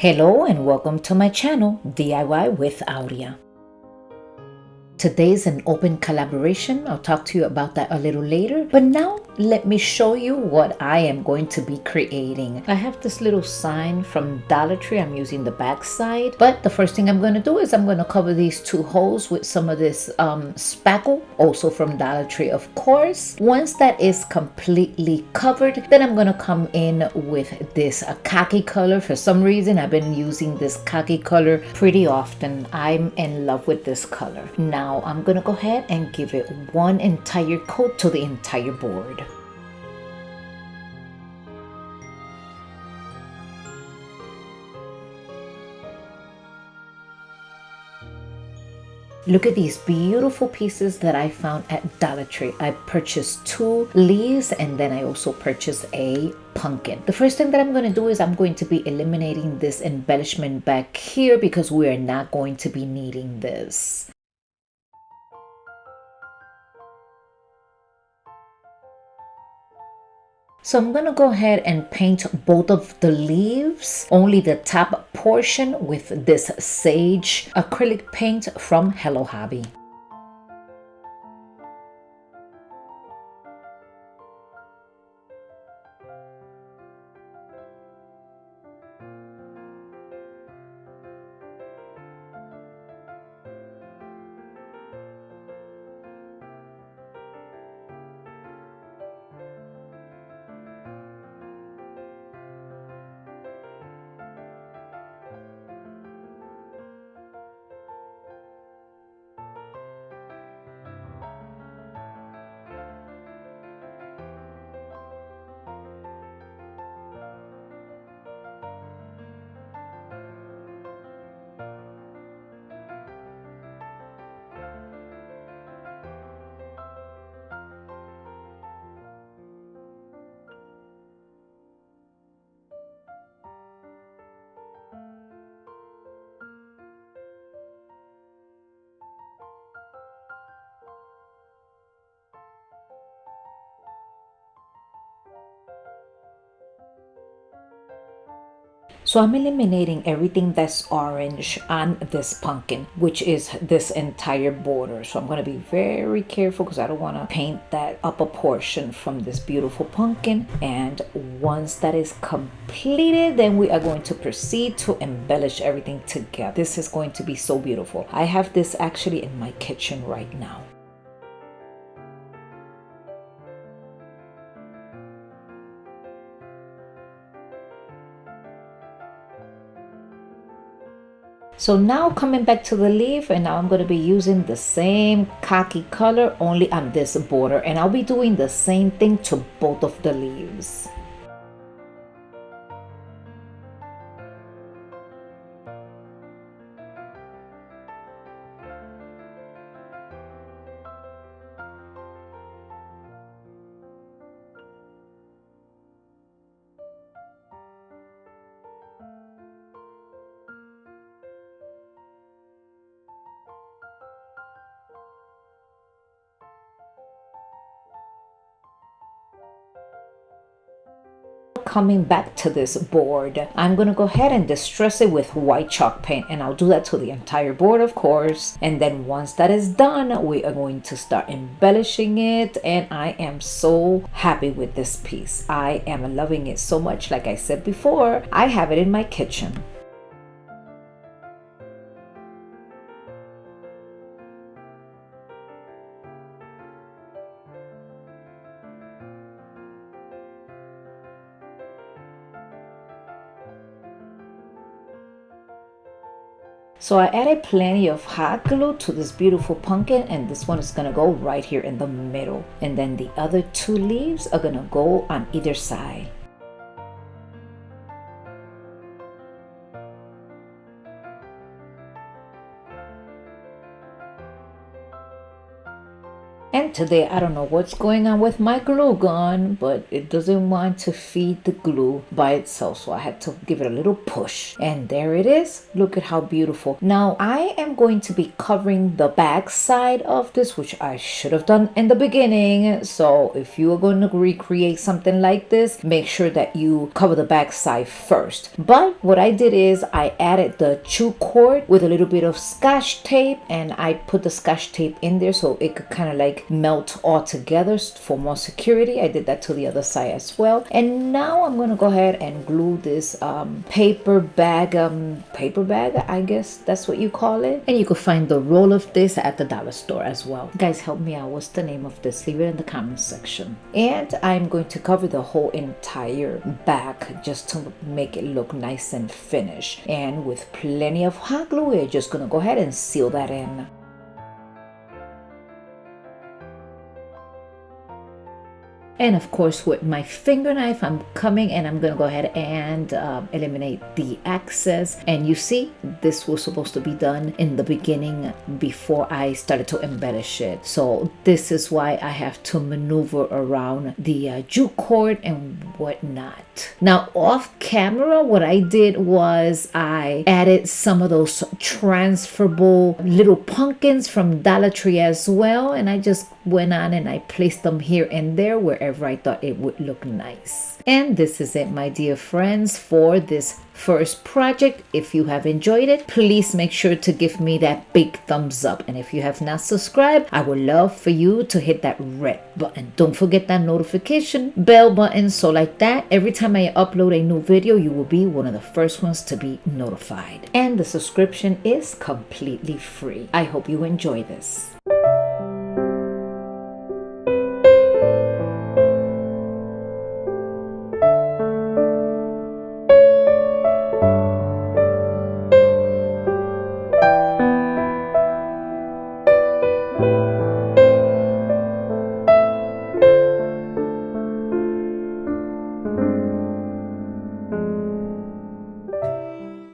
Hello and welcome to my channel, DIY with Aurea. Today's an open collaboration. I'll talk to you about that a little later. But now let me show you what I am going to be creating. I have this little sign from Dollar Tree. I'm using the back side. But the first thing I'm going to do is I'm going to cover these two holes with some of this spackle, also from Dollar Tree, of course. Once that is completely covered, then I'm going to come in with this khaki color. For some reason, I've been using this khaki color pretty often. I'm in love with this color. Now I'm gonna go ahead and give it one entire coat to the entire board. Look at these beautiful pieces that I found at Dollar Tree. I purchased 2 leaves and then I also purchased a pumpkin. The first thing that I'm going to do is I'm going to be eliminating this embellishment back here because we are not going to be needing this. So I'm going to go ahead and paint both of the leaves, only the top portion, with this sage acrylic paint from Hello Hobby. So I'm eliminating everything that's orange on this pumpkin, which is this entire border. So I'm going to be very careful because I don't want to paint that upper portion from this beautiful pumpkin. And once that is completed, then we are going to proceed to embellish everything together. This is going to be so beautiful. I have this actually in my kitchen right now. So now coming back to the leaf, and now I'm going to be using the same khaki color only on this border, and I'll be doing the same thing to both of the leaves. Coming back to this board, I'm going to go ahead and distress it with white chalk paint, and I'll do that to the entire board, of course. And then once that is done, we are going to start embellishing it, and I am so happy with this piece. I am loving it so much. Like I said before, I have it in my kitchen. So I added plenty of hot glue to this beautiful pumpkin, and this one is gonna go right here in the middle. And then the other 2 leaves are gonna go on either side. And today, I don't know what's going on with my glue gun, but it doesn't want to feed the glue by itself. So I had to give it a little push. And there it is. Look at how beautiful. Now, I am going to be covering the back side of this, which I should have done in the beginning. So if you are going to recreate something like this, make sure that you cover the back side first. But what I did is I added the chew cord with a little bit of Scotch tape, and I put the Scotch tape in there so it could kind of like melt all together for more security. I did that to the other side as well. And now I'm gonna go ahead and glue this paper bag, I guess that's what you call it. And you can find the roll of this at the dollar store as well. Guys, help me out. What's the name of this? Leave it in the comment section. And I'm going to cover the whole entire back just to make it look nice and finished. And with plenty of hot glue, we're just gonna go ahead and seal that in. And of course, with my finger knife, I'm coming and I'm gonna go ahead and eliminate the excess. And you see, this was supposed to be done in the beginning before I started to embellish it. So this is why I have to maneuver around the jute cord and whatnot. Now, off camera, what I did was I added some of those transferable little pumpkins from Dollar Tree as well. And I just went on and I placed them here and there wherever I thought it would look nice. And this is it, my dear friends, for this first project. If you have enjoyed it, please make sure to give me that big thumbs up. And if you have not subscribed, I would love for you to hit that red button. Don't forget that notification bell button, so like that, every time I upload a new video, you will be one of the first ones to be notified. And the subscription is completely free. I hope you enjoy this.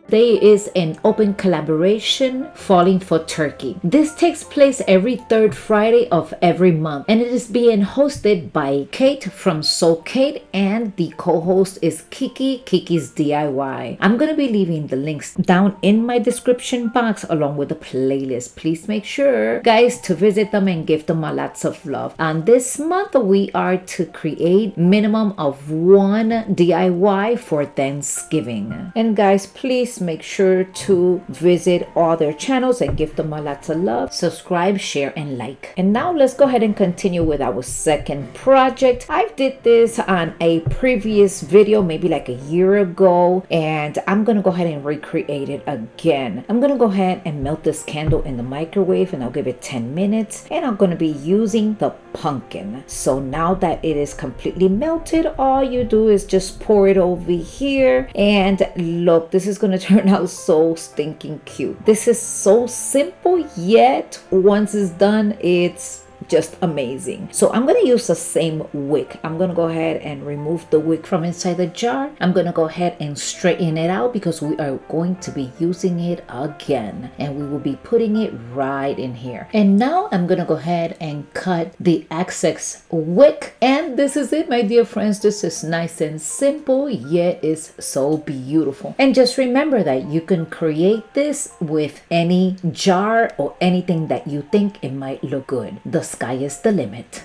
Today is an open collaboration, Falling for Turkey. This takes place every third Friday of every month, and it is being hosted by Kate from SoKate, and the co-host is Kiki, Kiki's DIY. I'm going to be leaving the links down in my description box along with the playlist. Please make sure, guys, to visit them and give them a lots of love. And this month, we are to create minimum of one DIY for Thanksgiving. And guys, please make sure to visit all their channels and give them a lot of love. Subscribe, share, and like. And now let's go ahead and continue with our second project. I did this on a previous video, maybe like a year ago, and I'm gonna go ahead and recreate it again. I'm gonna go ahead and melt this candle in the microwave, and I'll give it 10 minutes, and I'm gonna be using the pumpkin. So now that it is completely melted, all you do is just pour it over here, and look, this is gonna turn out so stinking cute. This is so simple, yet once it's done, it's just amazing. So I'm going to use the same wick. I'm going to go ahead and remove the wick from inside the jar. I'm going to go ahead and straighten it out because we are going to be using it again, and we will be putting it right in here. And now I'm going to go ahead and cut the excess wick, and this is it, my dear friends. This is nice and simple, yet it's so beautiful. And just remember that you can create this with any jar or anything that you think it might look good. The sky is the limit.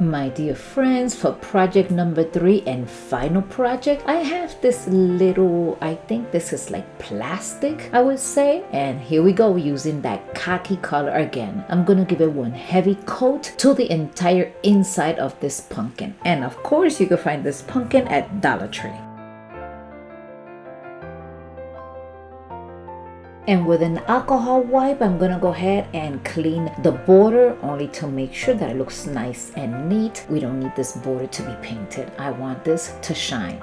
My dear friends, for project number 3 and final project, I have this little, I think this is like plastic, I would say. And here we go, using that khaki color again. I'm gonna give it one heavy coat to the entire inside of this pumpkin. And of course, you can find this pumpkin at Dollar Tree. And with an alcohol wipe, I'm gonna go ahead and clean the border, only to make sure that it looks nice and neat. We don't need this border to be painted. I want this to shine.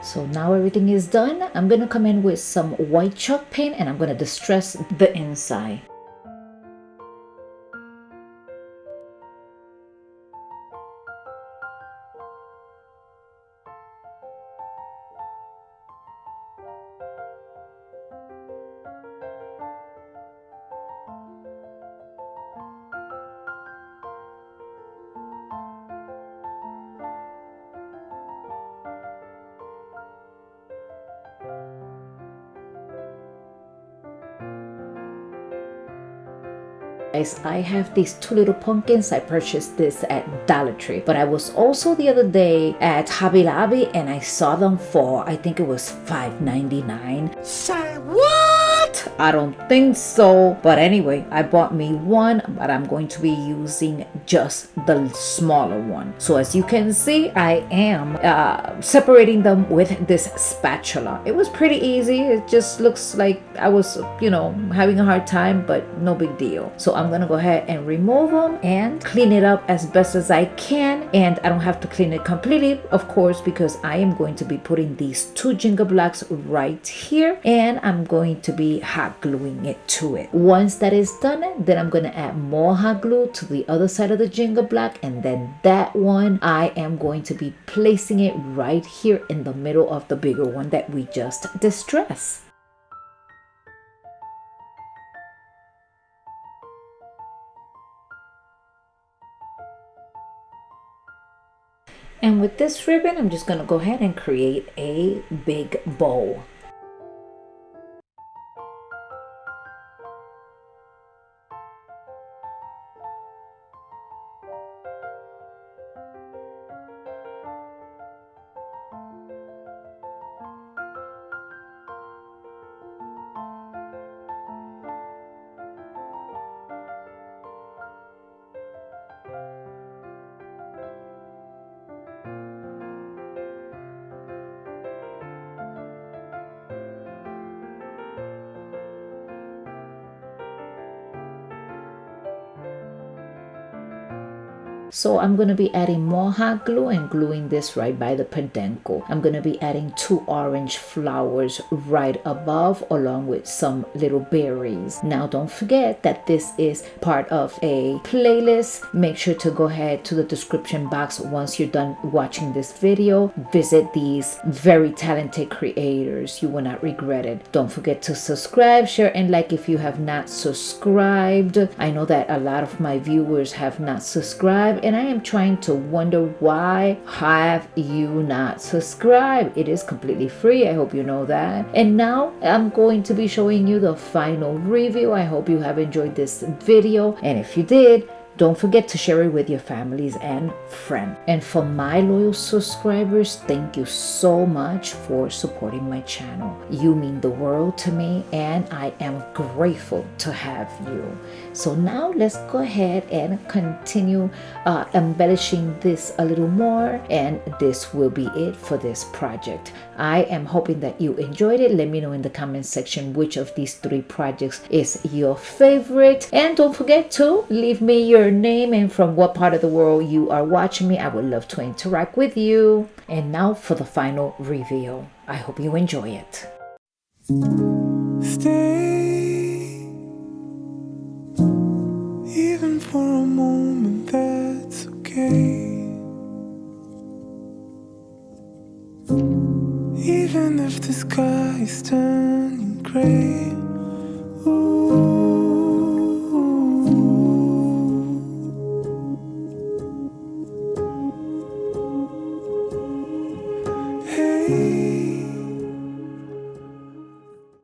So now everything is done. I'm gonna come in with some white chalk paint and I'm gonna distress the inside. Guys, I have these two little pumpkins. I purchased this at Dollar Tree, but I was also the other day at Hobby Lobby and I saw them for, I think it was $5.99. Say what? I don't think so, but anyway, I bought me one, but I'm going to be using just the smaller one. So as you can see, I am separating them with this spatula. It was pretty easy. It just looks like I was, having a hard time, but no big deal. So I'm gonna go ahead and remove them and clean it up as best as I can. And I don't have to clean it completely, of course, because I am going to be putting these two Jenga blocks right here and I'm going to be hot gluing it to it. Once that is done, then I'm gonna add more hot glue to the other side of the Jenga block, and then that one I am going to be placing it right here in the middle of the bigger one that we just distressed. And with this ribbon, I'm just going to go ahead and create a big bow. So I'm going to be adding more hot glue and gluing this right by the pedangle. I'm going to be adding two orange flowers right above along with some little berries. Now don't forget that this is part of a playlist. Make sure to go ahead to the description box once you're done watching this video. Visit these very talented creators. You will not regret it. Don't forget to subscribe, share, and like if you have not subscribed. I know that a lot of my viewers have not subscribed, and I am trying to wonder why have you not subscribed. It is completely free. I hope you know that. And now I'm going to be showing you the final review. I hope you have enjoyed this video, and if you did, don't forget to share it with your families and friends. And for my loyal subscribers, thank you so much for supporting my channel. You mean the world to me, and I am grateful to have you. So now let's go ahead and continue embellishing this a little more, and this will be it for this project. I am hoping that you enjoyed it. Let me know in the comment section which of these three projects is your favorite, and don't forget to leave me your name and from what part of the world you are watching me. I would love to interact with you. And now for the final reveal. I hope you enjoy it. Stay, even for a moment, that's okay. Even if the sky is turning gray.